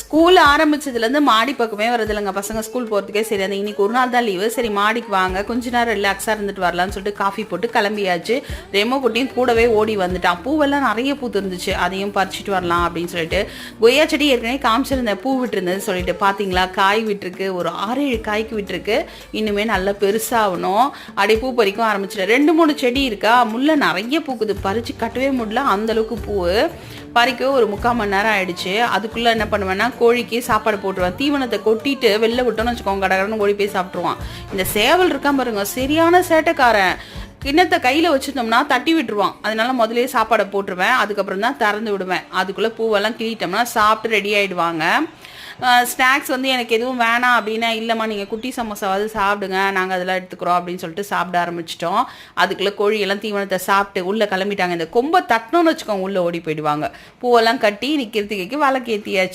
School ஆரம்பிச்சதுலேருந்து மாடி பக்கமே வரதில்லைங்க பசங்க. ஸ்கூல் போகிறதுக்கே சரி, அந்த இன்னைக்கு ஒரு நாள் தான் லீவு. சரி மாடிக்கு வாங்க, கொஞ்ச நேரம் ரிலாக்ஸாக இருந்துட்டு வரலான்னு சொல்லிட்டு காஃபி போட்டு கிளம்பியாச்சு. ரெமோ குட்டியும் கூடவே ஓடி வந்துட்டான். பூவெல்லாம் நிறைய பூத்து இருந்துச்சு, அதையும் பறிச்சுட்டு வரலாம் அப்படின்னு சொல்லிட்டு. கொய்யா செடி ஏற்கனவே காமிச்சிருந்தேன், பூ விட்டுருந்தது சொல்லிட்டு. பார்த்தீங்களா, காய் விட்டுருக்கு, ஒரு 6-7 காய்க்கு விட்டுருக்கு. இன்னுமே நல்லா பெருசாகணும். அப்படியே பூ பறிக்கும் ஆரம்பிச்சிட்டேன். 2-3 செடி இருக்கா, முல்லை நிறைய பூக்குது, பறித்து கட்டவே முடியல, அந்தளவுக்கு பூ. பறிக்க ஒரு 3/4 மணி நேரம் ஆயிடுச்சு. அதுக்குள்ளே என்ன பண்ணுவேன்னா, கோழிக்கு சாப்பாடு போட்டுருவேன். தீவனத்தை கொட்டிட்டு வெளில விட்டோன்னு வச்சுக்கோங்க, கடகடன்னு ஓடி போய் சாப்பிட்ருவான். இந்த சேவல் இருக்கான் பாருங்க, சரியான சேட்டைக்காரன். கிண்ணத்தை கையில் வச்சுருந்தோம்னா தட்டி விட்டுருவான். அதனால முதலே சாப்பாடை போட்டுருவேன், அதுக்கப்புறம் தான் திறந்து விடுவேன். அதுக்குள்ளே பூவெல்லாம் கிள்ளிட்டோம்னா சாப்பிட்டு ரெடி ஆகிடுவாங்க. ஸ்நாக்ஸ் வந்து எனக்கு எதுவும் வேணாம் அப்படின்னா, இல்லைம்மா நீங்கள் குட்டி சமோசாவது சாப்பிடுங்க, நாங்கள் அதெல்லாம் எடுத்துக்கிறோம் அப்படின்னு சொல்லிட்டு சாப்பிட ஆரம்பிச்சிட்டோம். அதுக்குள்ளே கோழியெல்லாம் தீவனத்தை சாப்பிட்டு உள்ளே கிளம்பிட்டாங்க. இந்த கொம்பை தட்டணும்னு வச்சுக்கோங்க, உள்ளே ஓடி போயிடுவாங்க. பூவெல்லாம் கட்டி நிற்கிறதுக்கு விளக்கு ஏற்றியாச்சு.